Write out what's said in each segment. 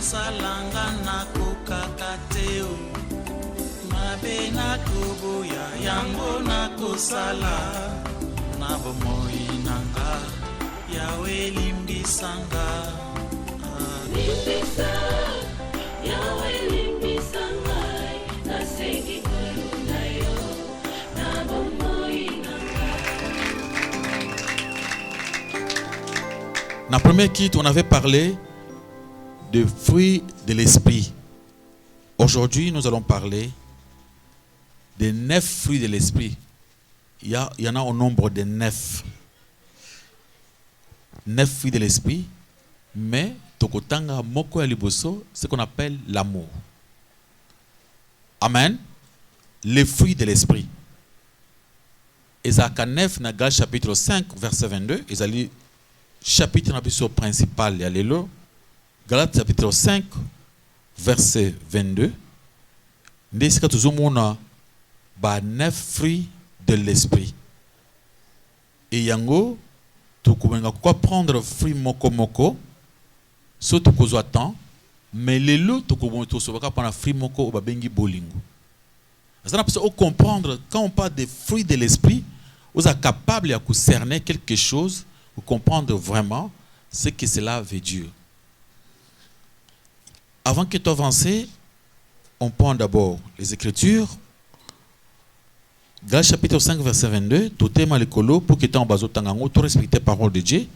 salanga na kokakateo mabe na koboya yango na kosala na bomoi nanga yawe limbisanga limbisa yawe limbisanga na sengi koluna yo na bomoi nanga. Dans la première kit, on avait parlé de fruits de l'esprit. Aujourd'hui, nous allons parler des 9 fruits de l'esprit. Il y en a au nombre de 9. 9 fruits de l'esprit. Mais, tokotanga moko ya liboso, ce qu'on appelle l'amour. Amen. Les fruits de l'esprit. Ezaka 9, na Galates chapitre 5, verset 22. Ezali chapitre principal, alléluia. Galates chapitre 5, verset 22. Ndesika tuzomona ba 9 fruits de l'esprit. Et yango tukubenga kwa prendre fruit moko moko so tukozwa temps mais lelo tukobon tosobaka prendre fruit moko ba bengi bolingo. Ça n'a pas comprendre quand on parle des fruits de l'esprit, vous êtes capable de cerner quelque chose, de comprendre vraiment ce que cela veut dire. Avant que tu avances, on prend d'abord les Écritures. Galates chapitre 5, verset 22. Tout est mal écolo pour que tu en bas au tangango, tu respectes la parole de Dieu.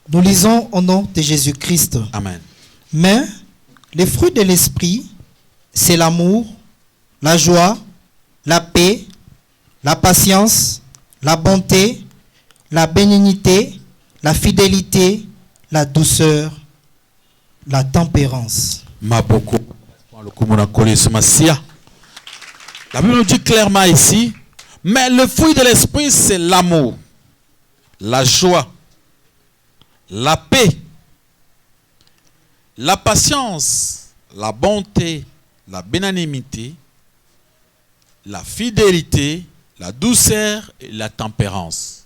Nous lisons au nom de Jésus-Christ. Amen. Mais les fruits de l'esprit, c'est l'amour, la joie, la paix, la patience, la bonté, la bénignité, la fidélité, la douceur, la tempérance. La Bible nous dit clairement ici, mais le fruit de l'esprit, c'est l'amour, la joie, la paix, la patience, la bonté, la bénignité, la fidélité, la douceur et la tempérance.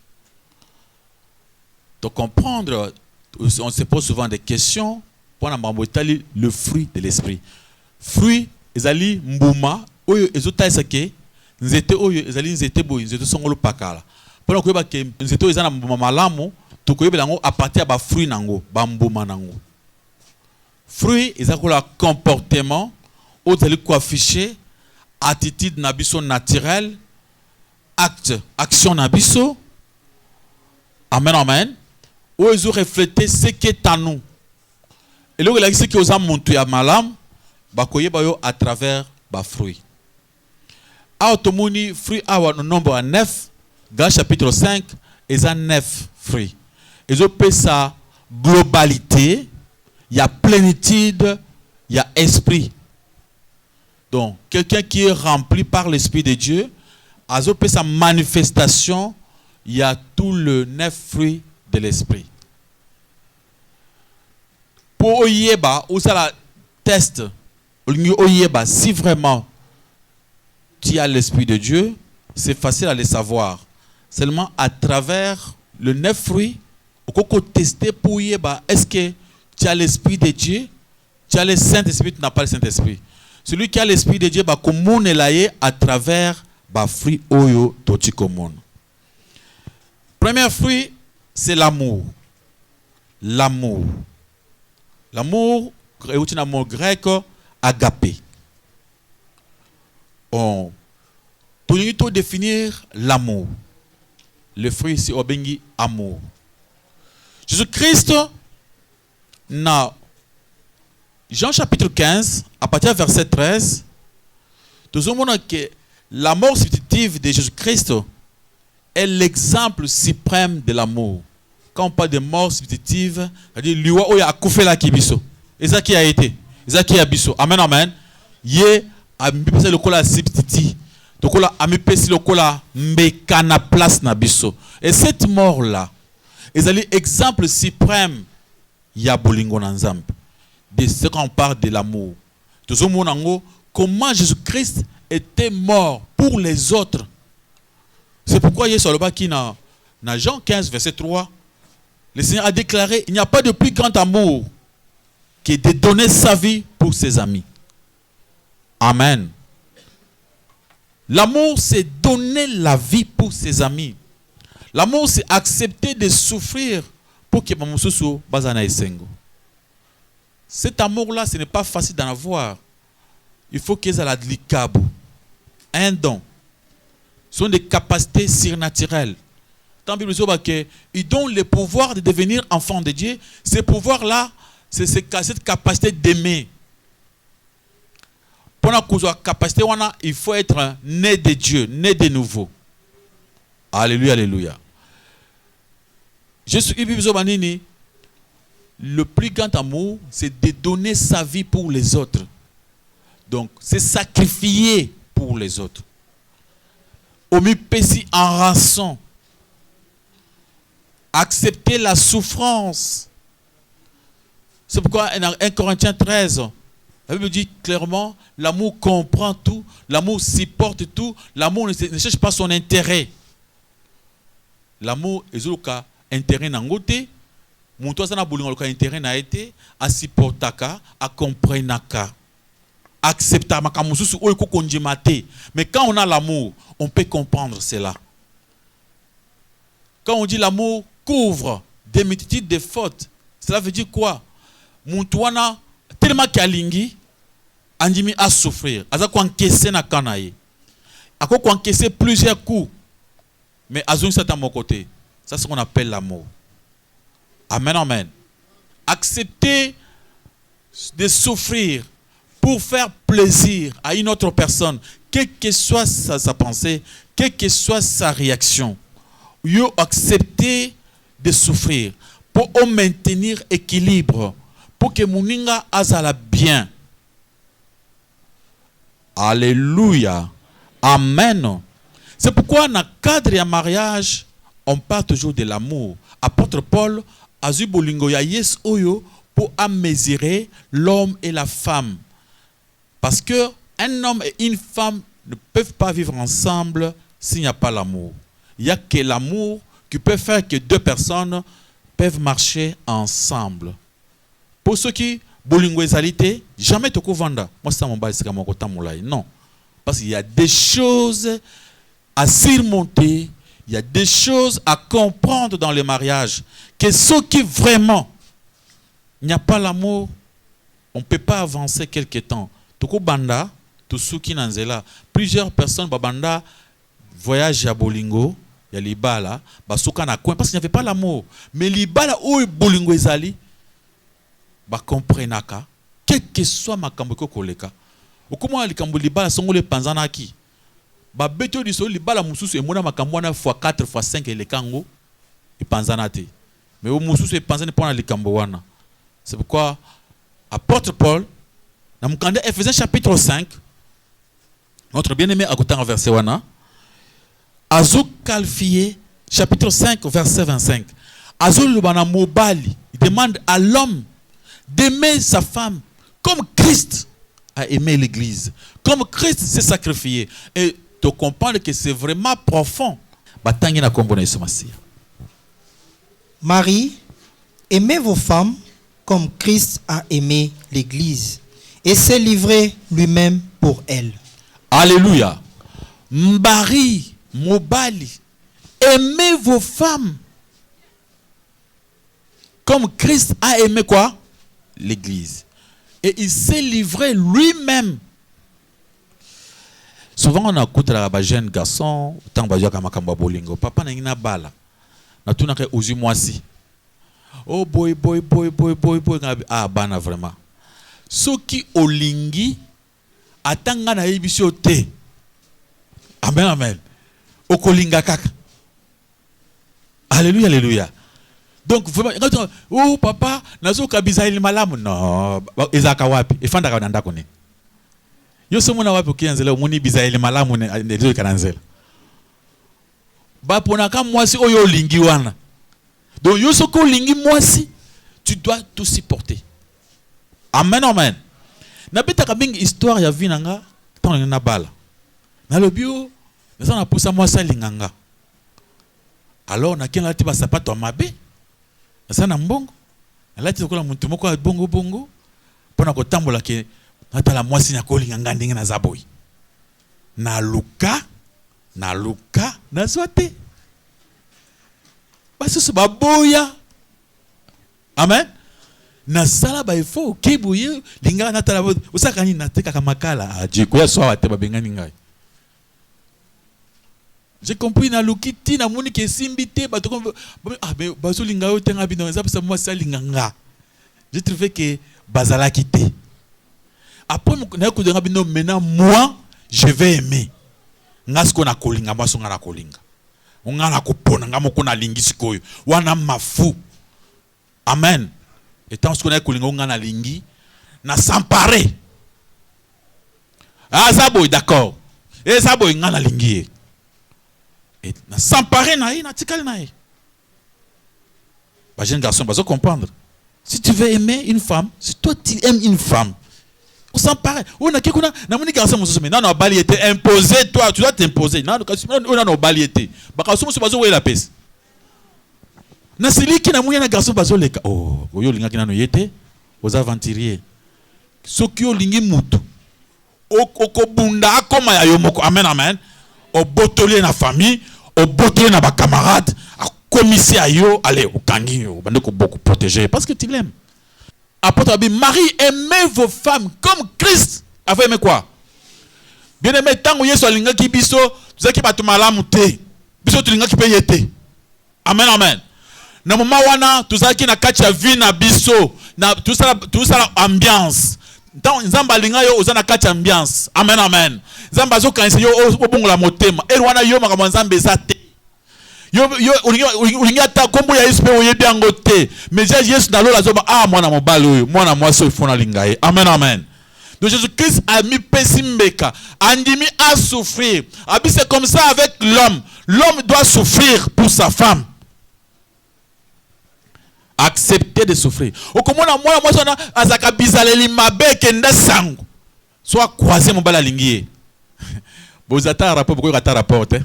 Pour comprendre, on se pose souvent des questions pour le fruit de l'esprit. Fruit, ezali mbuma, oyo ezota esake, nzete oyo ezali nzete boy, nzete songolo pakala. Pour que ke nzete oyo ezana mbuma malamu, tokoyeba lango à partir ba fruit nango, ba mbuma nango. Fruit ezakola comportement, ozali ko afficher attitude na biso naturelle, acte, action na biso. Amen, amen. Où ils ont reflété ce qui est en nous. Et là, il a dit que aux âmes montuent à malam, bakoye bayo à travers ba fruit. Automoni fruit a un nombre 9, dans chapitre 5, ils ont 9 fruits. Ils ont fait sa globalité, il y a plénitude, il y a esprit. Donc, quelqu'un qui est rempli par l'Esprit de Dieu, a fait sa manifestation, il y a tout le 9 fruits de l'esprit. Pour oyeba, ou ça la test, oyeba, si vraiment tu as l'Esprit de Dieu, c'est facile à le savoir. Seulement à travers le 9 fruits, on peut tester pour oyeba, est-ce que tu as l'Esprit de Dieu, tu as le Saint-Esprit, tu n'as pas le Saint-Esprit. Celui qui a l'Esprit de Dieu, bah, comment est à travers bah, fruit oyo toti commune. Premier fruit, c'est l'amour. L'amour. L'amour, est un mot grec, agapé. On peut définir l'amour. Le fruit, c'est obengi amour. Jésus-Christ, dans Jean chapitre 15, à partir du verset 13, nous avons que la mort substitutive de Jésus-Christ est l'exemple suprême de l'amour. Quand on parle de mort substitutive, c'est-à-dire lui a coupé la kibiso. Et ça qui a été. Et ça qui a biso. Amen, amen. Yé a mis le cola substitut. Donc on a mis le cola mbekana place na biso. Et cette mort-là, c'est l'exemple suprême ya bolingo nanzambe. De ce qu'on parle de l'amour. Comment Jésus-Christ était mort pour les autres. C'est pourquoi il y a qui dans Jean 15, verset 3, Le Seigneur a déclaré, il n'y a pas de plus grand amour que de donner sa vie pour ses amis. Amen. L'amour, c'est donner la vie pour ses amis. L'amour, c'est accepter de souffrir pour que Mamoussousou Bazana Esengo. Cet amour-là, ce n'est pas facile d'en avoir. Il faut qu'ils aient la délicabo. Un don. Ce sont des capacités surnaturelles. Tant Bible dit ils donnent le pouvoir de devenir enfant de Dieu. Ce pouvoir-là, c'est cette capacité d'aimer. Pour la capacité, il faut être né de Dieu, né de nouveau. Alléluia, alléluia. Jésus, le plus grand amour, c'est de donner sa vie pour les autres. Donc, c'est sacrifier pour les autres. Omipesi en rançon. Accepter la souffrance. C'est pourquoi 1 Corinthiens 13, la Bible dit clairement, l'amour comprend tout, l'amour supporte tout, l'amour ne cherche pas son intérêt. L'amour est un intérêt dans le côté. Mon toit ça n'a pas intérêt n'a été à supporter à comprendre accepter mais quand on a l'amour on peut comprendre cela. Quand on dit l'amour couvre des multitudes de fautes, cela veut dire quoi? Mon toit tellement qu'alingi andimi à souffrir aza ko encaisser na kanaye ako ko encaisser plusieurs coups mais azun ça à mon côté. Ça c'est ce qu'on appelle l'amour. Amen, amen. Accepter de souffrir pour faire plaisir à une autre personne, quelle que soit sa pensée, quelle que soit sa réaction. Yo accepter de souffrir pour maintenir équilibre, pour que Mouninga azala bien. Alléluia. Amen. C'est pourquoi dans le cadre du mariage, on parle toujours de l'amour. Apôtre Paul Azubolingo ya yes oyo pour mesurer l'homme et la femme. Parce que un homme et une femme ne peuvent pas vivre ensemble s'il n'y a pas l'amour. Il n'y a que l'amour qui peut faire que deux personnes peuvent marcher ensemble. Pour ceux qui bolingo ezalité, jamais te vanda. Moi c'est mon bail c'est mon côté moulay. Non. Parce qu'il y a des choses à surmonter. Il y a des choses à comprendre dans le mariage. Que ceux qui vraiment, il n'y a pas l'amour, on ne peut pas avancer quelque temps. Toko banda, tout ceux qui n'en là, plusieurs personnes babanda voyagent à Bolingo, il y a l'ibala, basuka na coin parce qu'il n'y avait pas l'amour. Mais l'ibala où Bolingo ezali, ba comprenaka, quel que soit ma kamboko koleka. Ou comment likambo libala sont les panzana qui? Ba beto di so libala mususu e mona makambo na fois 4 fois 5 le kango e panzana te. Mais au mususu e panzana pour na likambo wana. C'est pourquoi apôtre Paul dans Mukanda Ephésiens chapitre 5 notre bien-aimé à côté en verset wana azo qualifié chapitre 5 verset 25. Azo lubana mobali, il demande à l'homme d'aimer sa femme comme Christ a aimé l'église, comme Christ s'est sacrifié. Et de comprendre que c'est vraiment profond. Marie, aimez vos femmes comme Christ a aimé l'église et s'est livré lui-même pour elle. Alléluia. Marie, Mobali, aimez vos femmes comme Christ a aimé quoi? L'église. Et il s'est livré lui-même. Souvent on écoute la jeune garçon, tant que je bolingo, papa n'a bala. Na tout n'a que ozu moisi. Oh boy, ah bana vraiment. Ceux qui olingi atanga na ebisio te. Amen, amen. Okolinga kaka. Alléluia, alléluia. Donc vraiment, oh papa, nazo kabisa ili malamu no, ezaka wapi? Efanda ka nanda kone. Yo somona wapi ukianzela umuni bizaeli malamu ndio kananzela. Ba ponaka mwasi oyo lingi wana. Donc yo soko lingi mwasi, tu dois tout supporter. Amen, amen. Na betaka bingi histoire ya vinanga tant na bala. Na lobio, na poussa mwasi linganga. Alors na kena tiba sapato mabe. Ça na mbongo. Là tu kola muntu moko bongo bongo. Pona ko tambola ke natala mwasi nya kolinga ngandinga na zaboy. Na luka na swate. Basi so baboya. Amen. Na sala ba ifo kebuye linga natala usaka ni nateka kamakala ajiko ya swa wate babengani ngai. J'ai compris na lukiti na moni ke simbité ba to ah ben baso linga yo tenga bino za pesa moi ça linganga. J'ai trouvé que bazala quitté. Après na ko denga bino maintenant moi je vais aimer. Ngasko na kolinga maso ngana kolinga. Ngana kopona ngamo ko na lingi sikoyo. Wana mafu. Amen. Et tant ce qu'on a kolinga ngana lingi na s'emparer. Ah ça boy d'accord. Et ça boy ngana lingi. Et na s'emparer na tikali na ye. Bah jeune garçon, bah comprendre. Si tu veux aimer une femme, si toi tu aimes une femme, on s'empare. On a quelqu'un na moni garçon mosusu mais non bali était imposé toi, tu dois t'imposer. Non on a no bali était. Ba garçon mosusu bazo la pesa. Na siliki na moni na garçon bazo leka. Oh, oyo linga kina no yete, aux aventuriers. Soki yo lingi mutu. Okobunda akoma ya yomoko. Amen amen. Au botolier na famille, au botolier na ba camarade, à commissaire à yo, allez au kangi yo, bande ko beaucoup protéger parce que tu l'aimes. Apôtre Abi, Marie, aimez vos femmes comme Christ. Avez aimé quoi? Bien aimé, tant que yeso linga ki biso, tu sais ki batu malamu te. Biso tu linga ki pe yete. Amen amen. Na moment wana, tu sais ki na kati ya vie na biso, na tout ça ambiance. Tant nzamba linga yo ozana kati ambiance. Amen amen. Nzamba zo kanise yo obongola motema. Wana yo makambo nzambe ezate. Yo ulinga ta kombo ya Yesu pe oyebi yango te. Mais Yesu na lola zoba ah mwana mobali oyo, mwana mwasi oyo fona linga ye. Amen amen. Donc Jésus-Christ a mis pesimbeka, andimi à souffrir. Abi c'est comme ça avec l'homme. L'homme doit souffrir pour sa femme. Accepter de souffrir. Okomona mwana mwasi na azaka bizaleli mabe kenda sango. Soit croiser mon bala lingi. Bozata rapport beaucoup ata rapport hein.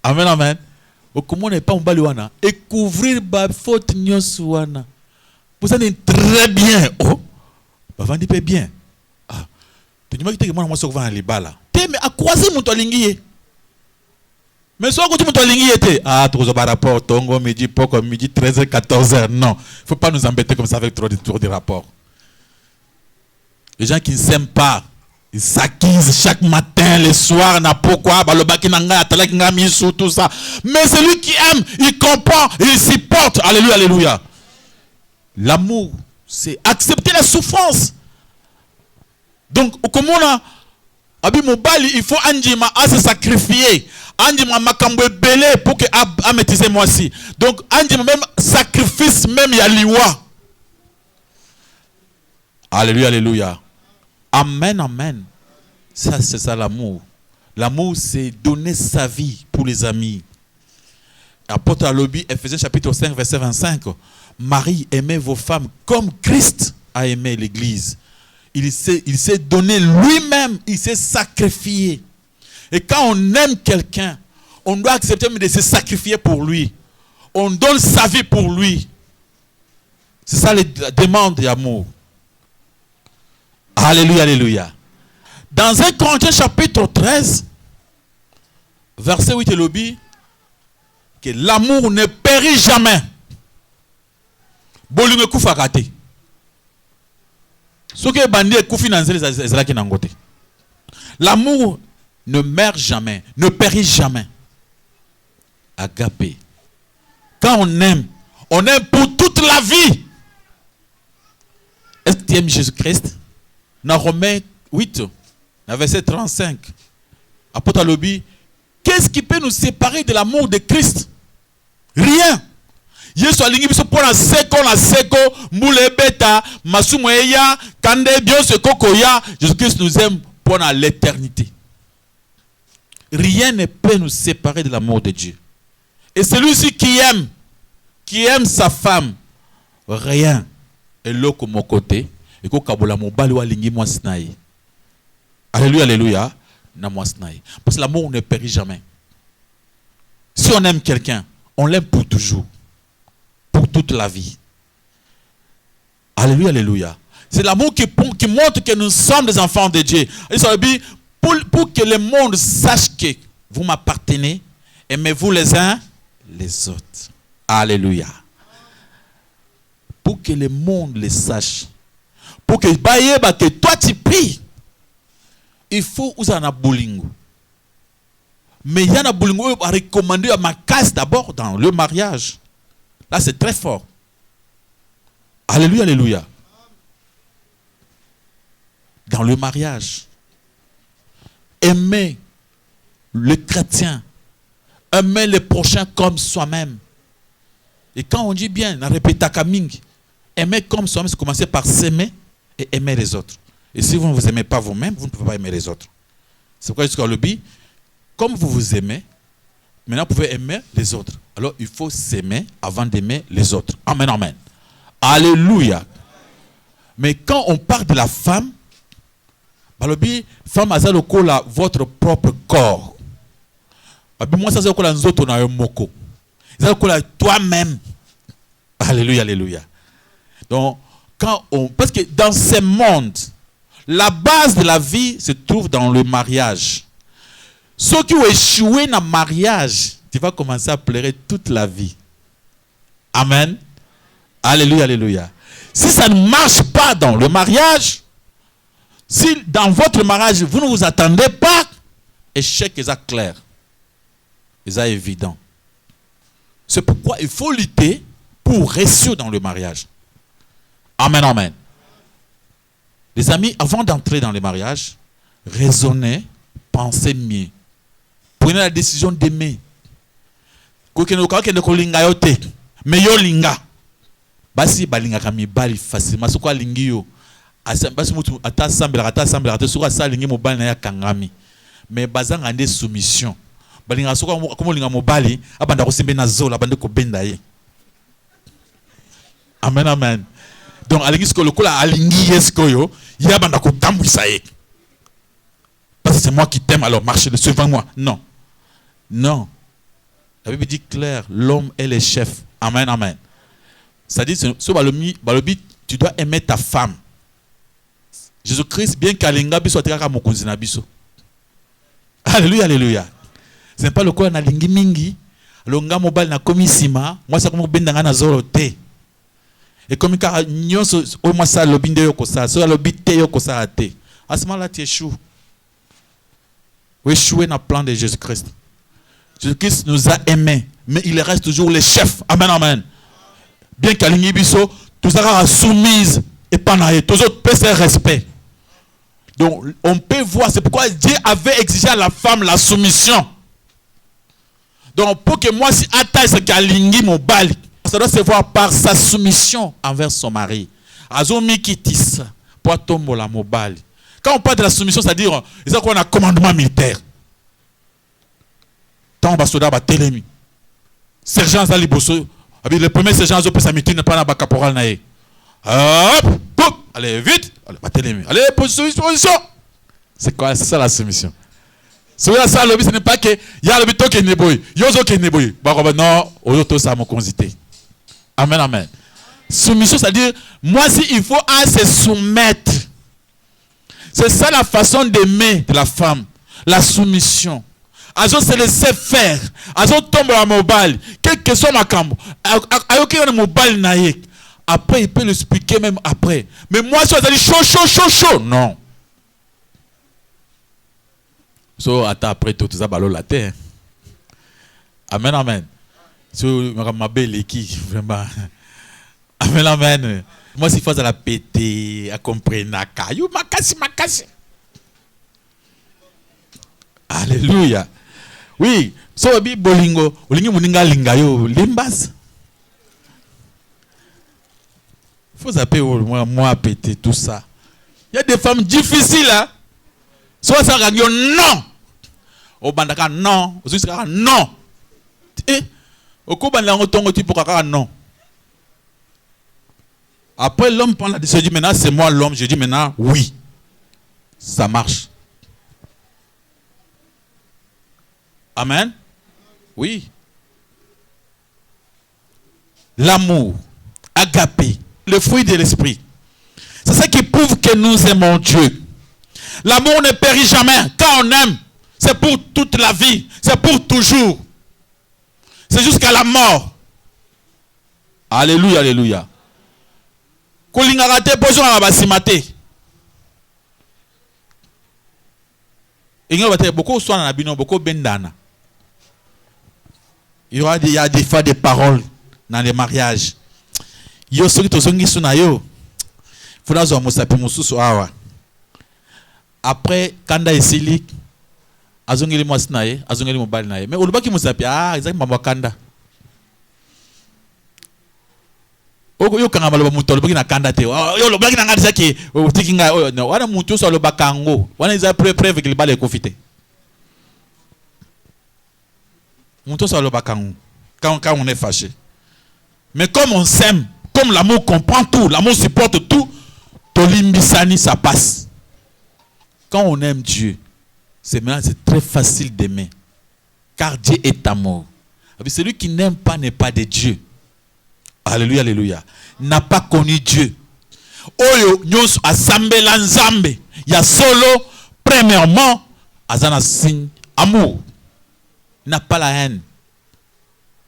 Amen amen. Okomona pas mon bali wana et couvrir ba faute nyos wana. Vous allez très bien. Oh. Ba vandi pe bien. Ah. Tu dis moi que mwana mwasi okova na libala. Te mais a croiser mon to lingi. Mais soit que tu me lingi était ah trop de rapport tongo midi poko midi 13h 14h non, faut pas nous embêter comme ça avec trop de rapports. Les gens qui ne s'aiment pas, ils s'acquisent chaque matin, le soir, n'a pourquoi, balobaki nanga, atalaki ngami sou tout ça. Mais celui qui aime, il comprend, il supporte. Alléluia, alléluia. L'amour, c'est accepter la souffrance. Donc, comment on a Abi Mobali, il faut Andima à se sacrifier. Andima makambo belé pour que amétise moi aussi. Donc Andima même sacrifice même yaliwa. Alléluia, alléluia. Amen, amen. Ça c'est ça l'amour. L'amour c'est donner sa vie pour les amis. Apôtre Alobi, Ephésiens chapitre 5 verset 25. Marie, aimez vos femmes comme Christ a aimé l'église. Il s'est donné lui-même, il s'est sacrifié. Et quand on aime quelqu'un, on doit accepter de se sacrifier pour lui. On donne sa vie pour lui. C'est ça la demande d'amour. Alléluia, alléluia. Dans 1 Corinthiens chapitre 13, verset 8 et lobby, que l'amour ne périt jamais. Bolunge kufa kate. L'amour ne meurt jamais, ne périt jamais. Agapé. Quand on aime pour toute la vie. Est-ce que tu aimes Jésus-Christ? Dans Romains 8, verset 35. Apôtre Lobi, qu'est-ce qui peut nous séparer de l'amour de Christ? Rien. Yesu alingi biso pona seko na seko mbule beta masumu eya kande bio seko koya. Jésus-Christ nous aime pendant l'éternité. Rien ne peut nous séparer de l'amour de Dieu. Et celui-ci qui aime sa femme, rien est là comme mon côté et ko kabola mo bali walingi moi snaï. Alléluia, alléluia. Na moi snaï. Parce que l'amour ne périt jamais. Si on aime quelqu'un, on l'aime pour toujours. Pour toute la vie. Alléluia, alléluia. C'est l'amour qui montre que nous sommes des enfants de Dieu. Pour que le monde sache que vous m'appartenez, aimez-vous les uns les autres. Alléluia. Pour que le monde le sache. Pour que toi tu pries. Il faut user un bolingo. Mais il y a un bolingo à recommander à ma case d'abord dans le mariage. Là c'est très fort. Alléluia, alléluia. Dans le mariage. Aimer le chrétien. Aimer le prochain comme soi-même. Et quand on dit bien, on répète à Kaming, aimer comme soi-même, c'est commencer par s'aimer et aimer les autres. Et si vous ne vous aimez pas vous-même, vous ne pouvez pas aimer les autres. C'est pourquoi jusqu'à le dit, comme vous vous aimez, maintenant vous pouvez aimer les autres. Alors il faut s'aimer avant d'aimer les autres. Amen, amen. Alléluia. Mais quand on parle de la femme, femme a votre propre corps. Moi ça c'est toi-même. Alléluia, alléluia. Donc parce que dans ce monde, la base de la vie se trouve dans le mariage. Ceux qui ont échoué dans le mariage, tu vas commencer à pleurer toute la vie. Amen. Alléluia, alléluia. Si ça ne marche pas dans le mariage, si dans votre mariage, vous ne vous attendez pas, échec est clair. C'est évident. C'est pourquoi il faut lutter pour réussir dans le mariage. Amen, amen. Les amis, avant d'entrer dans le mariage, raisonnez, pensez mieux. Prenez la décision d'aimer. Mais yo linga. Basi balinga kami bali facilement. C'est quoi lingi yo? Basi mutu ata sambela soka sa lingi mobali na ya kangami. Mais bazanga ande soumission. Balinga soka comme linga mobali abanda ko sembe na zola abanda ko benda ye. Amen, amen. Donc alingi sko lokola alingi yesko yo, ya banda ko tambwisa ye. Parce que c'est moi qui t'aime, alors marchez devant moi. Non. Non. La Bible dit clair, l'homme est le chef. Amen, amen. Ça dit, tu dois aimer ta femme. Jésus-Christ, bien qu'alinga biso ateka mokonzi na biso. Alléluia, alléluia. Ce n'est pas le quoi na lingi mingi, longa mobile na komisima, moi ça comme bendanga na zoro te. Et comme ka nyonso o moi ça lobinde yoko ça, so lobite yoko ça te. À ce moment-là tu échoues. Ou échouer dans le plan de Jésus-Christ. Jésus-Christ nous a aimés, mais il reste toujours le chef. Amen, amen. Bien qu'aligné biso, tout ça soumise et pas naïe. Tous autres paient ce respect. Donc, on peut voir, c'est pourquoi Dieu avait exigé à la femme la soumission. Donc, pour que moi, si attaque ce qu'aligné mon bali, ça doit se voir par sa soumission envers son mari. Azomi kitis, pour tomber la mobile. Quand on parle de la soumission, c'est-à-dire, c'est qu'on a un commandement militaire. Tant que soldat va télémi. Sergent Zaliboso, le premier sergent Zope Samiti n'est pas dans le caporal naïe. Hop, hop, allez vite, allez, va télémi. Allez, position. C'est quoi? C'est ça la soumission. Ce n'est pas que il y a le bito qui est neboy, yozo qui est neboy. Non, auto ça mon consité. Amen, amen. Soumission, c'est-à-dire, moi si il faut se soumettre. C'est ça la façon d'aimer de la femme. La soumission. Azo se laisser faire. Azo tombe à mobile. Quel que soit ma cambo. Ayoki on mobile naïe. Après, il peut l'expliquer même après. Mais moi, si on a dit chaud. Non. So, attends, après tout ça, ballot la terre. Amen, amen. So, ma belle qui, vraiment. Amen, amen. Moi, si faut la péter, à comprendre, you makasi. Alléluia. Oui, so bi bolingo, olingi muninga linga yo, limbas. Faut zapper moi péter tout ça. Il y a des femmes difficiles là. Soit ça gagne non. Au bandaka non, au sera non. Et au ko bandaka ngotongo tu pour kaka non. Après, l'homme prend la décision, dit maintenant, c'est moi l'homme. Je dis maintenant, oui. Ça marche. Amen. Oui. L'amour. l'agapé, le fruit de l'esprit. C'est ça qui prouve que nous aimons Dieu. L'amour ne périt jamais. Quand on aime, c'est pour toute la vie. C'est pour toujours. C'est jusqu'à la mort. Alléluia, alléluia. Kolingaka te pozo na basimate. Beaucoup sont dans la beaucoup bendana. Il y a des fois des paroles dans les mariages. Yo soki tozongi suna yo. Funa zo musapi mususu awa. Après kanda esili azongeli mwasi naye, azongeli mobali naye. Mais olubaki musapi exactement mama kanda. Yo kanga maloba muto olubaki na kanda te. Yo olubaki na ngati saki tikinga no wana mutu so olubaka ngo. Wana iza preuve que le bal est confité. Mutu so olubaka ngo. Quand on est fâché. Mais comme on s'aime, comme l'amour comprend tout, l'amour supporte tout, tolimbisani ça passe. Quand on aime Dieu, c'est très facile d'aimer. Car Dieu est amour. Celui qui n'aime pas n'est pas de Dieu. Alléluia, alléluia. N'a pas connu Dieu. Oyo nyos assemble l'ensemble. Il y a solo, premièrement, azana signe amour. Il n'a pas la haine.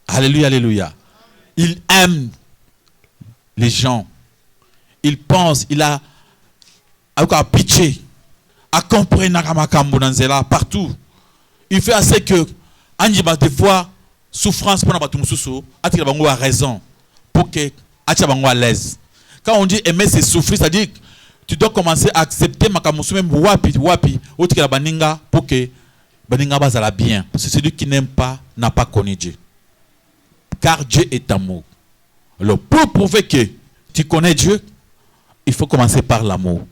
Alléluia, alléluia. Il aime les gens. Il pense, il a pitié. À comprendre partout. Il fait assez que Anjiba des fois souffrance pour n'abattre mususu, atira bango a raison pour que atira bango à l'aise. Quand on dit aimer c'est souffrir, ça dit tu dois commencer à accepter makamusu même wapi otikira baninga pour que baninga bazala bien. Parce que celui qui n'aime pas n'a pas connu Dieu. Car Dieu est amour. Alors pour prouver que tu connais Dieu, il faut commencer par l'amour.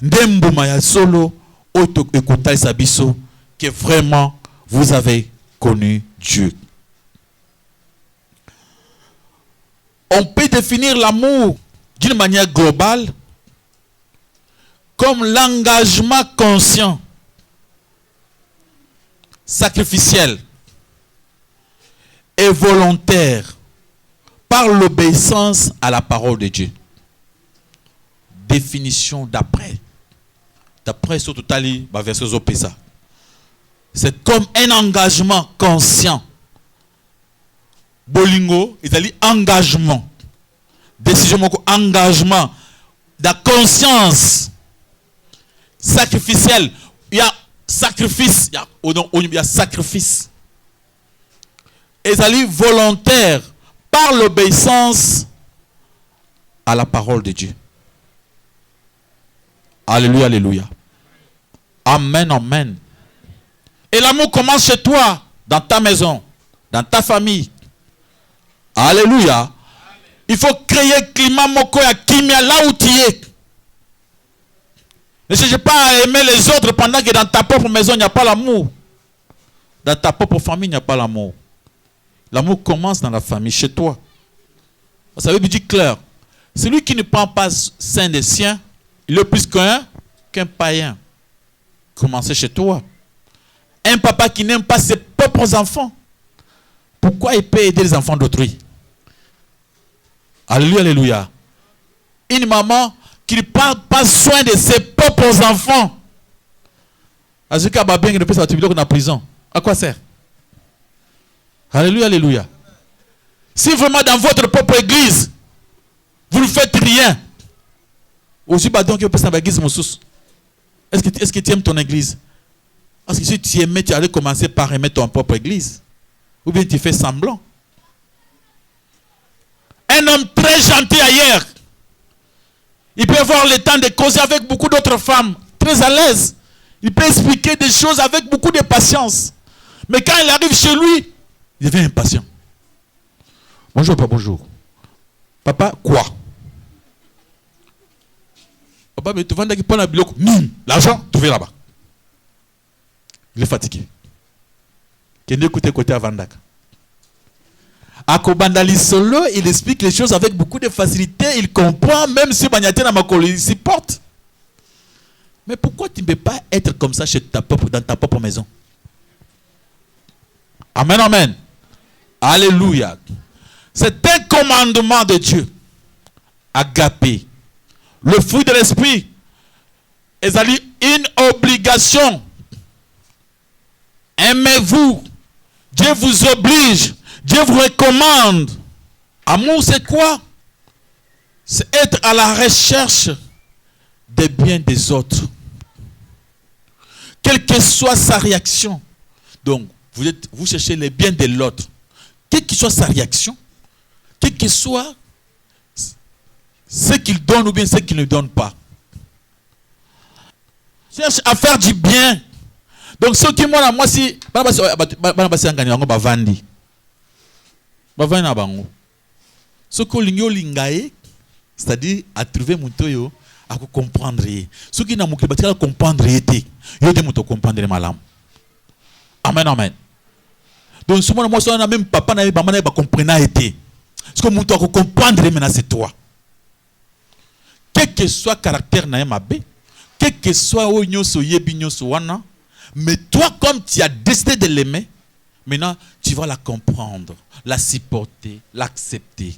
Ndembo maya solo oto écouter sabiso que vraiment vous avez connu Dieu. On peut définir l'amour d'une manière globale comme l'engagement conscient, sacrificiel et volontaire par l'obéissance à la parole de Dieu. Définition d'après ce total, verset Zopesa. C'est comme un engagement conscient. Bolingo, il dit engagement. Décision, engagement. La conscience sacrificielle. Il y a sacrifice. Il y a sacrifice. Et il dit volontaire par l'obéissance à la parole de Dieu. Alléluia, alléluia. Amen, amen. Et l'amour commence chez toi, dans ta maison, dans ta famille. Alléluia. Amen. Il faut créer un climat moko ya kimia là où tu es. Ne cherche pas à aimer les autres pendant que dans ta propre maison, il n'y a pas l'amour. Dans ta propre famille, il n'y a pas l'amour. L'amour commence dans la famille, chez toi. Ça veut dire clair. Celui qui ne prend pas soin des siens, il est plus qu'un païen. Commencez chez toi. Un papa qui n'aime pas ses propres enfants, pourquoi il peut aider les enfants d'autrui? Alléluia, alléluia. Une maman qui ne prend pas soin de ses propres enfants. En prison. À quoi sert? Alléluia, alléluia. Si vraiment dans votre propre église, vous ne faites rien, aussi, donc, est-ce que tu aimes ton église? Parce que si tu aimais, tu allais commencer par aimer ton propre église. Ou bien tu fais semblant. Un homme très gentil ailleurs, il peut avoir le temps de causer avec beaucoup d'autres femmes, très à l'aise. Il peut expliquer des choses avec beaucoup de patience. Mais quand il arrive chez lui, il devient impatient. Bonjour, papa, bonjour. Papa, quoi? Papa, mais tu vas qui prend la biloc. L'argent, tu vas là-bas. Il est fatigué. Qu'il n'écoute côté à Vandak. À Kobandali solo, il explique les choses avec beaucoup de facilité. Il comprend, même si Banyate Namakolo, il s'y porte. Mais pourquoi tu ne peux pas être comme ça dans ta propre maison? Amen, amen. Alléluia. C'est un commandement de Dieu. agapé. Le fruit de l'esprit est une obligation. Aimez-vous. Dieu vous oblige. Dieu vous recommande. Amour, c'est quoi? C'est être à la recherche des biens des autres. Quelle que soit sa réaction. Donc, vous cherchez les biens de l'autre. Quelle que soit sa réaction, quel que soit ce qu'il donne ou bien ce qu'il ne donne pas. Cherche à faire du bien. Donc, ce qui moi si c'est-à-dire à trouver mon toyo à comprendre. Ce qui n'a pas comprendre était, yo de moto comprendre malam. Amen, amen. Donc, ce moment, moi, ça n'a même papa n'a pas maman pas comprendre été. Ce que mon toyo comprendre maintenant c'est toi. Quel que soit caractère na mabe, quel que soit onyoso yebinyoso wana, mais toi comme tu as décidé de l'aimer, maintenant tu vas la comprendre, la supporter, l'accepter.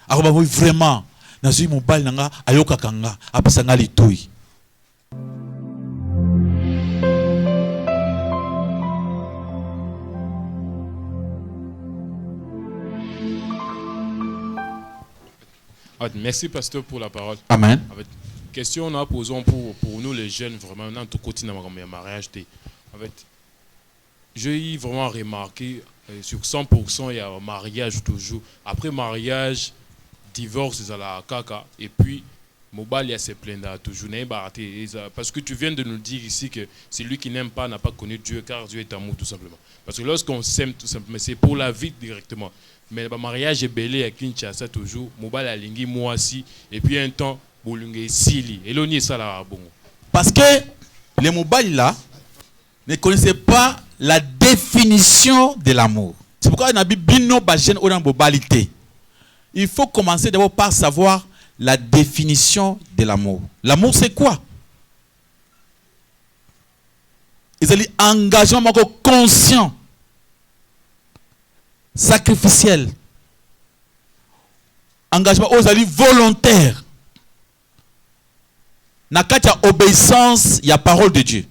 Alors bah, vraiment, nazui mobile nanga ayoka kanga apesanga litoi. Merci pasteur pour la parole. Amen. Avec question on a posé pour nous les jeunes vraiment dans tout côté dans mon mariage. En fait, j'ai vraiment remarqué sur 100% il y a un mariage toujours. Après mariage, divorce c'est à la caca et puis mobile il y a ses plaintes toujours. Parce que tu viens de nous dire ici que celui qui n'aime pas n'a pas connu Dieu car Dieu est amour tout simplement. Parce que lorsqu'on s'aime tout simplement, c'est pour la vie directement. Mais le mariage est belé à Kinshasa toujours. Mobile a lingui moi aussi. Et puis un temps, bolungé sili. Et l'on y est ça là bon. Parce que les mobiles là ne connaissaient pas la définition de l'amour. C'est pourquoi on a dit bino bajen oran bobalité. Il faut commencer d'abord par savoir la définition de l'amour. L'amour c'est quoi? Ils ont dit engagement conscient. Sacrificiel, engagement aux alliés volontaire. Nakata obéissance, il y a parole de Dieu.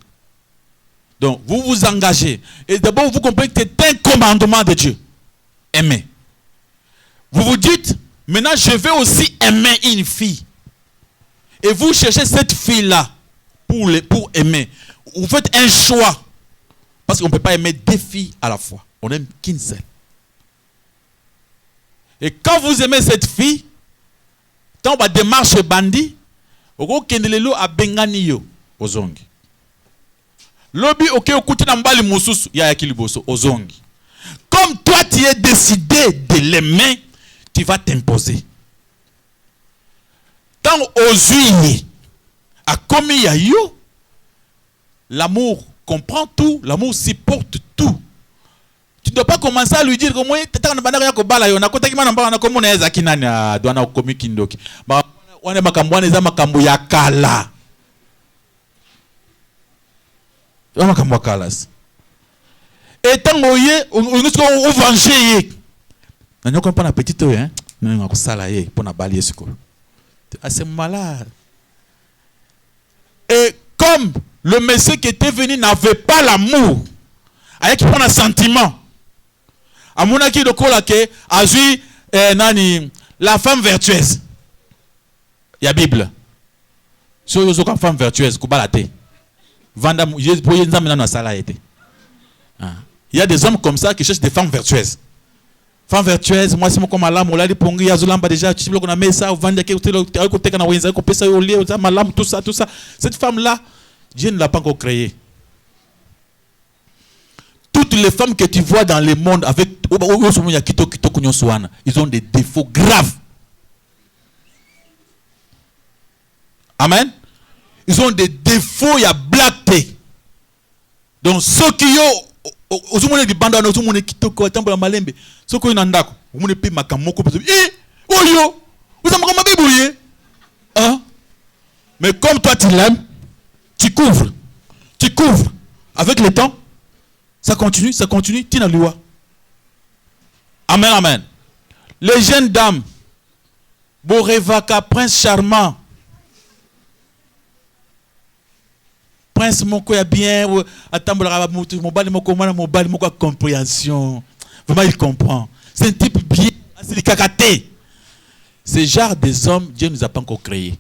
Donc vous vous engagez et d'abord vous comprenez que c'est un commandement de Dieu. Aimer. Vous vous dites maintenant je vais aussi aimer une fille. Et vous cherchez cette fille là pour aimer. Vous faites un choix parce qu'on ne peut pas aimer deux filles à la fois. On aime qu'une seule. Et quand vous aimez cette fille, quand on démarche bandit, on kendelelo a bengani yo ozongi. Lobi oke okuti na mbali mususu ya yakiliboso ozongi. Comme toi tu es décidé de l'aimer, tu vas t'imposer. Tant ozuye a commis ya yo, l'amour comprend tout, l'amour supporte tout. Tu ne dois pas commencer à lui dire que moi, tu as un banner à Kobala, on a côté qui m'a n'importe comment on est à Kinania, douana au comic kindoki. On est makamboine et zamakambo ya kala. On a makambo kalas. Et tant que on nous venger. On ne comprend pas la petite hein. On a salaye pour na balier ce coup. C'est malade. Et comme le monsieur qui était venu n'avait pas l'amour, avec prend un sentiment. À mon avis, le col que azui nani la femme vertueuse. Il y a Bible. So yo zoka femme vertueuse kubalate. Vanda boye nzambe na sala été. Il y a des hommes comme ça qui cherchent des femmes vertueuses. Femme vertueuse, moi c'est mon comme malam, on l'a dit pongi yazulamba déjà, tu sais qu'on a mis ça, vanda qui côté kana wenza ko pesa yo lé, malam tout ça. Cette femme là, Dieu ne l'a pas encore créée. Toutes les femmes que tu vois dans le monde avec ils ont des défauts graves. Amen. Ils ont des défauts, il y a blackté. Donc ceux qui ont au monde du bande au monde qui toko temple malembe, ceux qui ont ndako, au monde pe makamoko oyo, vous avez comment bébouiller? Hein? Mais comme toi tu l'aimes, tu couvres avec le temps. Ça continue, tu n'as loi. Amen, amen. Les jeunes dames, Borevaka, prince charmant. Prince moko ya bien, atambola mobali moko mwana mobali moko compréhension. Vraiment il comprend. C'est un type bien, c'est le kakaté. Ce genre des hommes, Dieu nous a pas encore créé.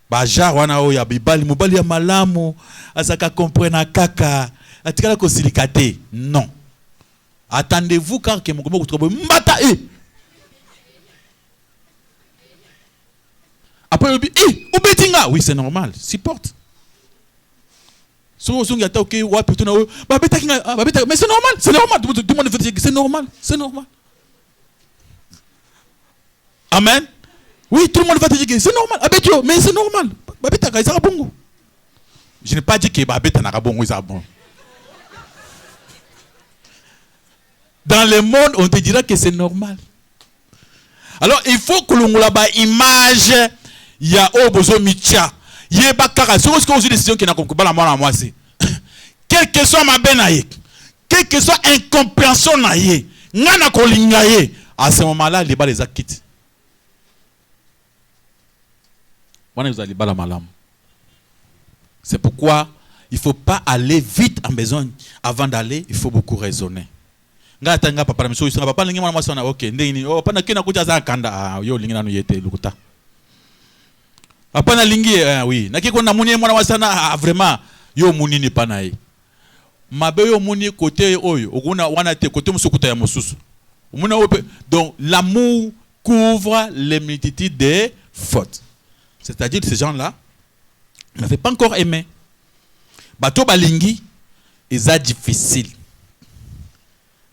Ba genre wana oya bibali mobali ya malamu, asaka comprendre kaka, atikala ko silikate. Non. Attendez-vous quand que moko trouve mbata Après il dit obetinga, oui c'est normal, supporte. Mais c'est normal, c'est normal. Tout le monde fait c'est normal, c'est normal. Amen. Oui, tout le monde va te dire que c'est normal. Mais c'est normal. Je n'ai pas dit que Babeta n'a pas bon. Dans le monde, on te dira que c'est normal. Alors, il faut que l'on ait une image. Il y a Obozo Micha. Il y a Bakara. C'est une décision qui n'a pas la moi. Quelle que soit ma benaïe, quelle que soit incompréhension naïe, n'ana kolingaye, à ce moment-là, les bas les acquitte. C'est pourquoi il ne faut pas aller vite en besogne. Avant d'aller, il faut beaucoup raisonner. Papa, ok, apana lingi oui nakiko na muni mwana wasana vraiment yo muni ni panaye mabe yo muni côté oyo okuna wana te côté musukuta ya mususu umuna ope. Donc l'amour couvre les multitudes des fautes, c'est-à-dire ces gens-là n'avaient pas encore aimé bato balingi eza difficile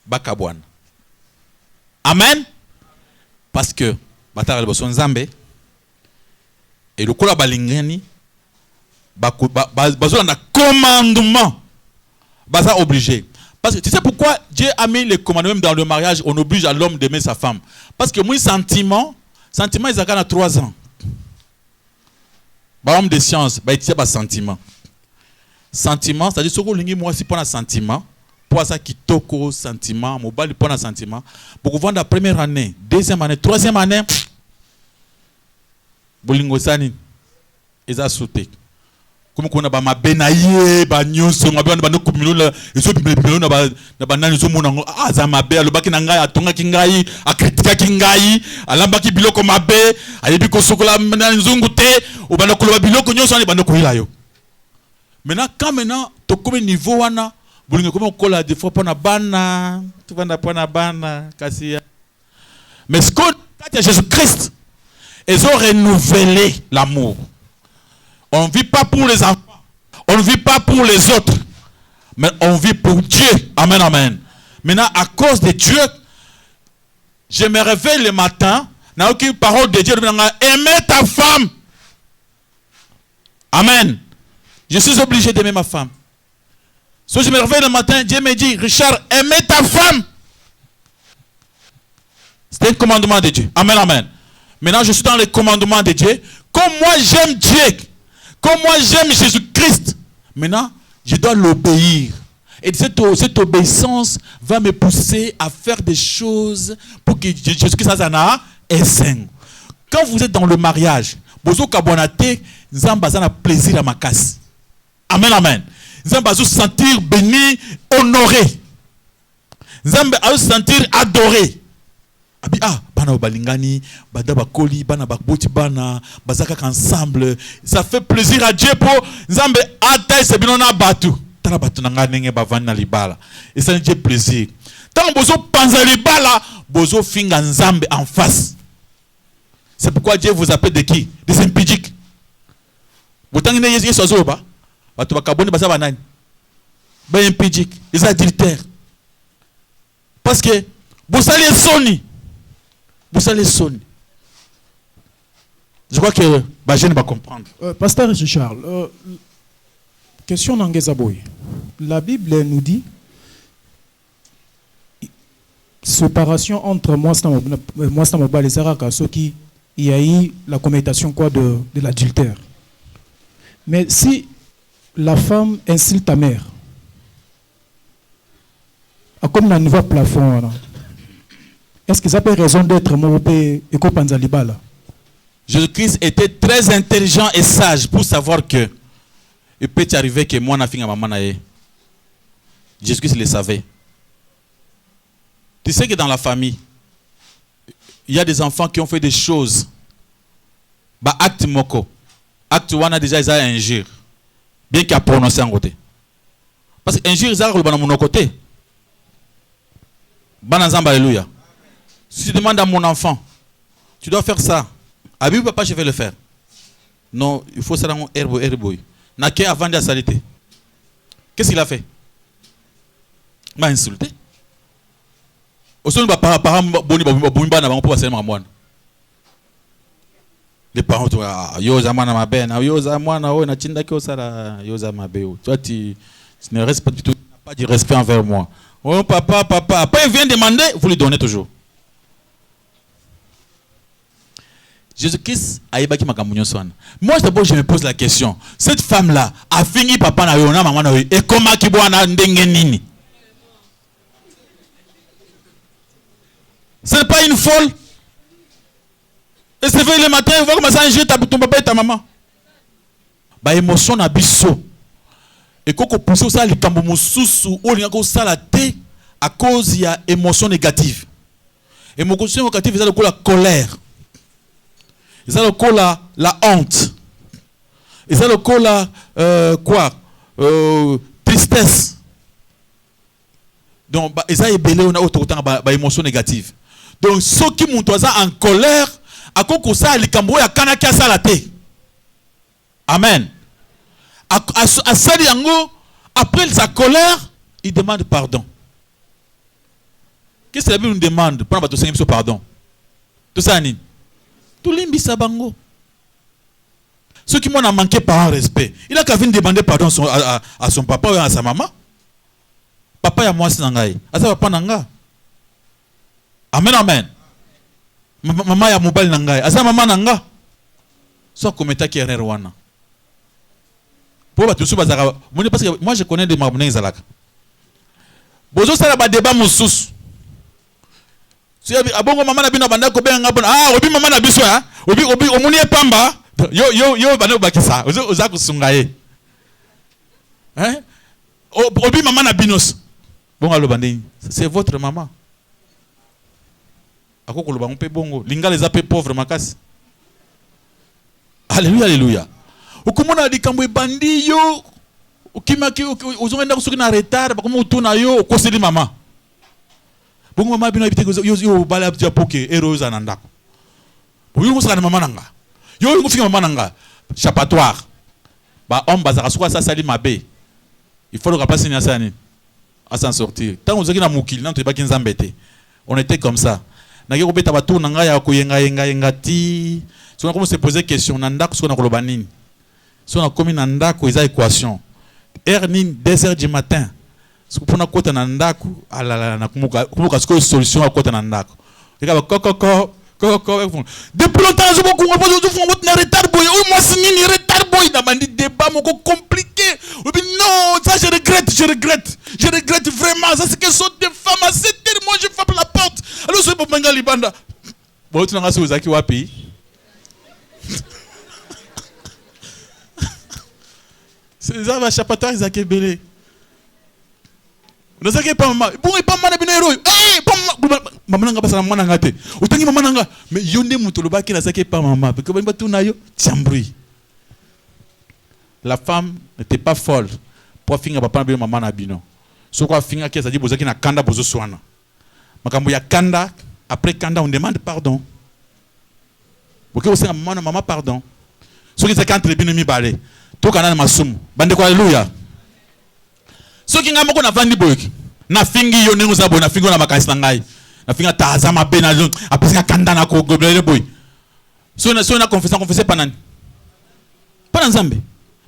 bakabwana. Amen. Parce que batara liboso nzambe et le kola balingani bazo na commandement baza obligé. Parce que tu sais pourquoi Dieu a mis les commandements même dans le mariage, on oblige à l'homme d'aimer sa femme. Parce que moi sentiment ils ont 3 ans. Ba homme de science, ba itia ba sentiment. Sentiment, c'est-à-dire soko lingi moi si pour un sentiment, pour ça kitoko sentiment, mobile pour un sentiment. Pour vendre la première année, deuxième année, troisième année, bolingo sani eza sauté comme qu'on a ba mabenaye ba nyonso ngabana ba nokumilula eso bibelo na ba nani zo mona aza mabe alobaki na ngai atonga ki ngai akritika ki ngai alamba ki biloko mabe ayebi ko sokola nani nzungu te obana koloba biloko nyonso ani bana ko hilayo. Maintenant to comme niveau wana bolingo comme kola des fois pona bana tu vanda pona bana kasi. Mais ce qu'on a Jésus-Christ, ils ont renouvelé l'amour. On ne vit pas pour les enfants. On ne vit pas pour les autres. Mais on vit pour Dieu. Amen, amen. Maintenant, à cause de Dieu, je me réveille le matin. N'a aucune parole de Dieu. Aimez ta femme. Amen. Je suis obligé d'aimer ma femme. Si je me réveille le matin, Dieu me dit, Richard, aimez ta femme. C'est un commandement de Dieu. Amen, amen. Maintenant, je suis dans le commandement de Dieu. Comme moi, j'aime Dieu. Comme moi, j'aime Jésus-Christ. Maintenant, je dois l'obéir. Et cette obéissance va me pousser à faire des choses pour que Jésus-Christ est saint. Quand vous êtes dans le mariage, vous avez plaisir à ma casse. Amen, amen. Vous allez se sentir béni, honoré. Vous allez se sentir adoré. Bana balingani, bada bakoli, bana bakboti bana, bazaka ensemble. Ça fait plaisir à Dieu pour Nzambe ata se binona batu. Tala batu nanga nenge bavana libala. Et ça Dieu plaisir. Tant bozo panza libala, bozo finga Nzambe en face. C'est pourquoi Dieu vous appelle de qui? Des impudiques. Vous tangine yesu azoba. Batu bakaboni basa banani. Ba impudiques, les adultères. Parce que vous allez sonner. Vous allez sonner. Je crois que je ne vais pas comprendre. Pasteur Richard, question d'Angezaboy. La Bible nous dit séparation entre moi et les Araka, ceux qui y a eu la commettation quoi de l'adultère. Mais si la femme insulte ta mère, comme dans le niveau plafond, est-ce que ça peut raison d'être Mopé et Kopanzalibala? Jésus-Christ était très intelligent et sage pour savoir que il peut arriver que moi, je maman nae. Jésus-Christ le savait. Tu sais que dans la famille, il y a des enfants qui ont fait des choses. Bah, acte moko. Acte wana déjà, ils ont injure. Bien qu'il a prononcé en côté. Parce que injure, ils ont mon côté. Banazamba, alléluia. Si tu demandes à mon enfant, tu dois faire ça. Abi papa, je vais le faire. Non, il faut ça dans mon herbe. N'a qu'à avant de la salité. Qu'est-ce qu'il a fait? Il m'a insulté. Au sein de mes parents, les parents, yo zamana ma ben, yo zamana o na chinda ko sara, yo zamabeo. Toi tu ne respectes pas du tout, pas du respect envers moi. Oh papa. Après il vient demander, vous lui donnez toujours. Jésus-Christ a ébaki makamunyo swana. Moi d'abord je me pose la question, cette femme là a fini papa na yo na maman na yo et comment ki bwana ndenge nini? Ce n'est pas une folle. Et se réveille le matin, il va commencer à injurier ton papa et ta maman. Bah émotion na biso. Et quand on pousse ça les kambo mususu ou les ça la té à cause il y a émotion négative. Émotion négative c'est la colère. C'est la honte. Et c'est tristesse. Donc bah ça est belé on a autant bah émotion négative. Donc ceux qui montent en colère à koko ça les kambo ya kanaki asala te. Amen. À sali yango après sa colère, il demande pardon. Qu'est-ce que la Bible nous demande? Pour nous demander pardon. Tout ça ni. Tout l'imbisa bango. Ceux qui m'ont manqué par un respect, il a qu'à venir demander pardon à son papa ou à sa maman. Papa ya moi sinangai. Asa papa nanga. Amen. Maman ya mobile nangai. Asa maman nanga. Soit cometa qui erreur wana. Pour parce que moi je connais des mamans zalaka. Bozo sala ba débat mususu. Si abongo maman na bino banda ko benga bona obi maman na biso ha. Obi omuni epamba. Yo bana bakisa. Oza kusungaye. Hein? Obi maman na binos. Bon alo bandini. C'est votre maman. Akoko lo bango pe bongo. Linga les appels pauvres makasi. Alléluia. Ukumona likambo ebandi yo ukimaki uzongenda kusuki na retard bakoma utuna yo okoseli mama. Bongo mama bino ibite yo bala ya poke eroza na ndako. Boyo ngosaka na mama nanga. Yo ngofika mama nanga. Chapatoire. Ba homme bazaka suka sa sali mabe. Il faut le remplacer ni asani. À s'en sortir. Tant que na mukili na teba kinzambete. On était comme ça. Na ko beta batu nanga ya koyenga ti. Si on commence à se poser question na ndako soko na koloba nini. Si on a commis un ndako, ils ont équation. Ernin 2h du matin. Si on a côté un ndako, comment est-ce que solution à côté un ndako? Regarde, depuis longtemps, je vous un retard boy. Oh, moi, c'est un retard boy. Il a dit débat compliqué. Non, ça, je regrette vraiment. Ça, c'est que sont des femmes à 7h. Moi, je frappe la porte. Alors, c'est pour Bengali Banda. Bon, tu n'as pas su où Wapi. C'est ça va chapatoire ils ont belé. Nous savons pas maman. Bon et pas maman bino héros. Eh pas maman nanga pas maman nanga te. Otangi maman nanga mais yonde mutoloba qui na sake pas maman parce que ba tuna yo tiambri. La femme n'était pas folle pour finir papa bino maman na bino. So quoi finir qui ça dit bozaki na kanda bozo swana. Makambo ya kanda après kanda on demande pardon. Porque você maman pardon. So qui ça quand les bino mi balé. Tokana masumu bande kwa haleluya soki ngamba ko na vandi boyki na fingi yo nengo za boy na fingi na makasi na ngai na finga tazama bena lo apesika kanda na ko goblele boy so na confesser panani pana nzambe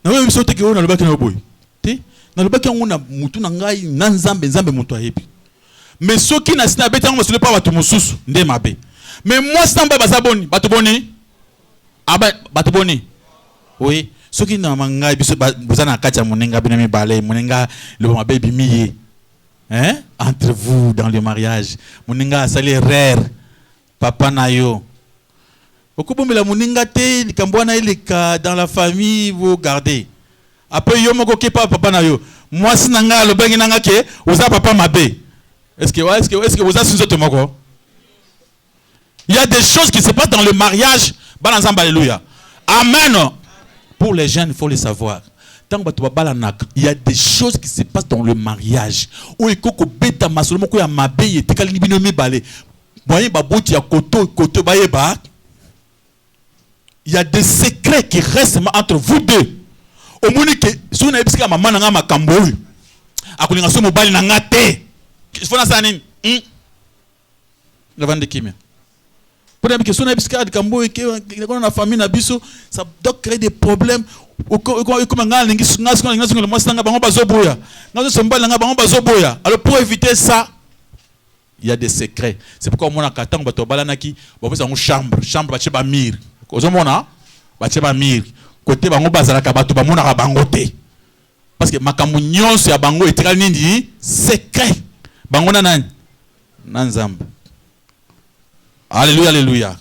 na wewe biso teke na lobaki na boy te na lobaki ngona mutu na ngai na nzambe mutu ayebi mais soki na sina beta ngo masule pa batu mususu nde mabe mais moi samba bazaboni batu boni aba batu boni oui. Ce qui n'a pas été fait, c'est que les gens ne sont pas les gens. hein? Entre vous dans le mariage. Moninga sali rare. Papa nayo. Beaucoup de la moninga te likambwana ileka dans la famille vous gardez. Après yo moko ke papa nayo. Moi si nanga le bengi nanga ke oza papa mabe. Est-ce que vous avez sunzo moko? Il y a des choses qui se passent dans le mariage. Balanzamba alléluia. Amen. Pour les jeunes, il faut les savoir. Il y a des choses qui se passent dans le mariage. Il y a des secrets qui restent entre vous deux. Au moins que si vous avez dit que maman n'a pas camboui, à quoi vous mobile n'a pas été. Il faut ça nin. La vente de qui mais. Pour dire que si vous avez dit que camboui que dans la famille n'a biso, ça doit créer des problèmes. Alors pour éviter ça, il y a des secrets. C'est pourquoi on a qu'attendre bato balanaki, on fait une chambre bache ba mir. Kozomona bache ba mir. Côté bango bazalaka bato ba mona bangote. Parce que makambo nyonso ya bango etikali nini secret. Bango na nani? Nanzamba. Alléluia, alléluia.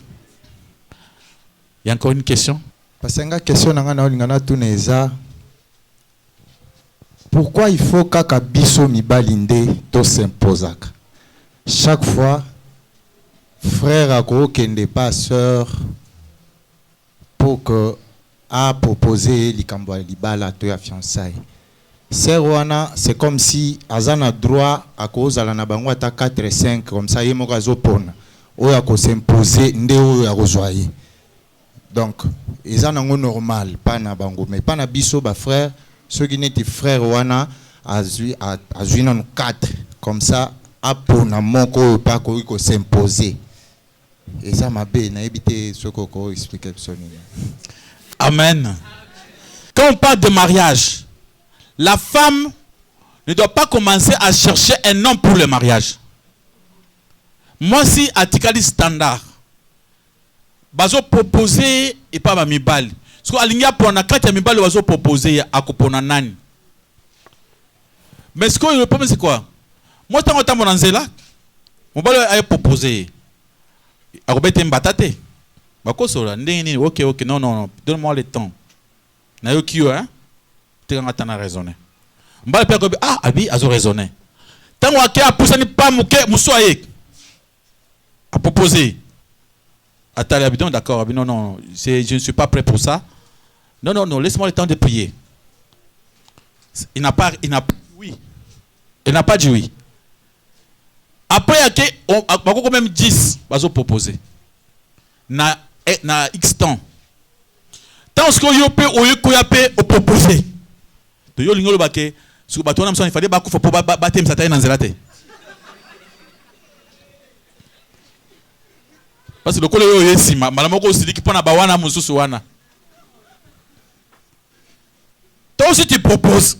Il y a encore une question? Parce que la question est pourquoi il faut que biso mibalinde to s'impose. Chaque fois, frère Ako kende pas sœur pour que a proposé likambo libala to ya fiançailles. Sœur wana c'est comme si azana droit à cause ala na bango ata 4 et 5 comme ça yemo kazo pona. Oya ko s'imposer nde oya kozwaye. Donc, ils ont un normal, pas na bango, mais pas na biso ba frère, ceux qui n'étaient frères wana a joué 4 comme ça, a pour na moko pas ko s'imposer. Et ça m'a bien, na évité ce qu'on explique absolument. Amen. Quand on parle de mariage, la femme ne doit pas commencer à chercher un homme pour le mariage. Moi, si à Tikali standard, bazo proposer et pas mi bal. Parce que alinga pona kati mi bal bazo proposer à kopona nani. Mais ce que le problème c'est quoi? Moi tant que mon anzela, mon bal a proposé. A robete mbatate. Bako sola ndeni OK non, donne-moi le temps. Na yo kiyo hein? Tu as tana raisonner. Mbal pe ko abi azo raisonner. Tant que a poussani pas muke musoye. A proposer. Attends, d'accord, non, je ne suis pas prêt pour ça. Non, laisse-moi le temps de prier. Il n'a pas dit oui. Il n'a pas dit oui. Après, on a quand même 10 bazo proposer. Na X temps. Tant que yo peut o proposer. De yo lingolo bake, ce que bato na il fallait baku faut pas batem ça taille dans zelate. Parce que le collègue est ici, malamoko aussi dit qu'il prend la bawana mususu wana. Toi aussi tu proposes.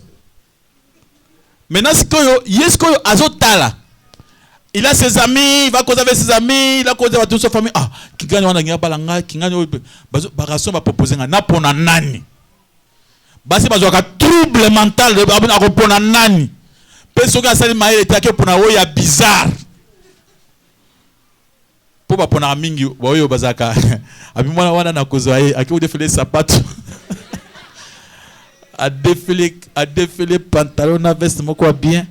Maintenant ce que yes que azotala. Il a ses amis, il va causer avec ses amis, il a causé avec toute sa famille. Ah, qui gagne wana ngia balanga, qui gagne barason va proposer na pona nani. Basi bazo ka trouble mental de abona ko pona nani. Peso ka sali maile take pona o ya bizarre. Pour pas prendre mingi boyo bazaka abimwana wana na kozwaye akiu défiler sapato a défiler pantalon na veste moko bien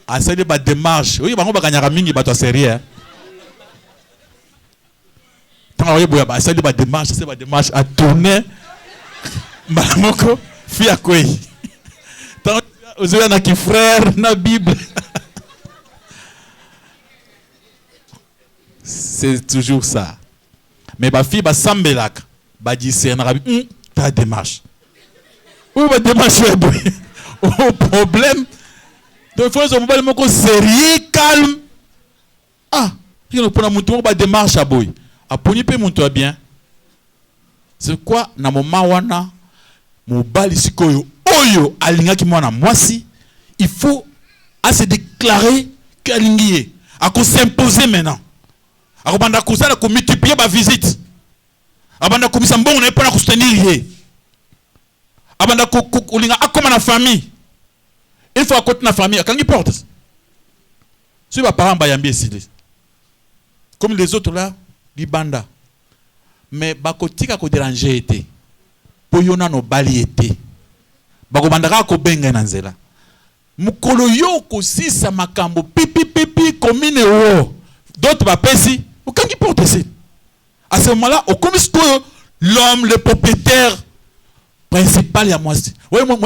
a sali ba démarche oui bango bakanyaka mingi bato sérieux tant oyo boya ba sali ba démarche c'est ba démarche à tourner moko fia koi tant ozoya na ki frère na bible. C'est toujours ça. Mais ma fille va s'embelak, va dire c'est un arabe, ta démarche. Où va démarcher au problème. Donc il faut que mobile moko sérieux, calme. Ah, il nous prend mon tour va démarche à boy. A poni pe mon tour bien. C'est quoi na moment wana mobile sikoyo oyo alinga ki mwana mwasi, il faut à se déclarer qu'alingié, à qu'on s'imposer maintenant. Abanda kusala ko multiplier ba visite. Abanda ko misambon on n'est pas ko soutenir. Abanda ko linga akoma na famille. Il faut à côté na famille, quand il porte. Si les parents bayambi ici, comme les autres là, libanda. Mais bakotika ko déranger été. Po yona no bali été. Bako bandaka ko benga na nzela. Mukolo yo ko sisa makambo pipi commune wo. D'autres ba pesi, ou quand qui porte ça. À ce moment-là, au comme l'homme, le propriétaire principal ya moi. Ouais moi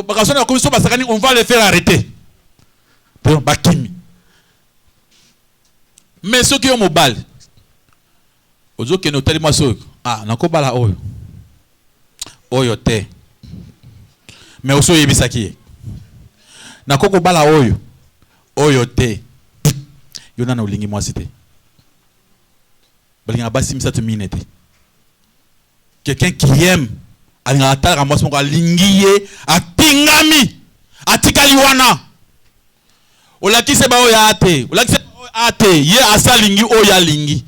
bakaso na commission basakani on va les faire arrêter. Bon bakimi. Mais ceux qui ont mobile ozo ke no tellement so nako bala oyo te mais oso yebisaki nako ko bala oyo te yona na olingi mwasi te balinga basi misatu minete quelqu'un qui aime alinga atala mwasi moko alingi ye atingami atikali wana olakise ba oya ate olakise ate ye asalingi oya lingi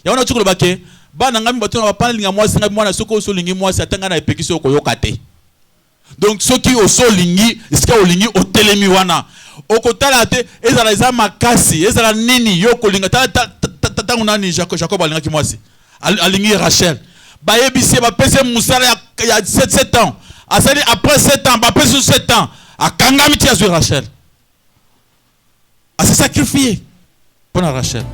ya wana chukolo bake bana ngami bato na bapana linga mwasi ngami mwana soko oso lingi mwasi atanga na epekisi okoyoka te. Donc soki oso lingi iska olingi otelemi wana okotala te ezala eza makasi ezala nini yoko linga tangu nani Jacob alinga ki mwasi alingi Rachel bayebisi ba pese musala ya 7 ans asali après 7 ans ba pese 7 ans akangami tia sur Rachel a se sacrifié pour Rachel.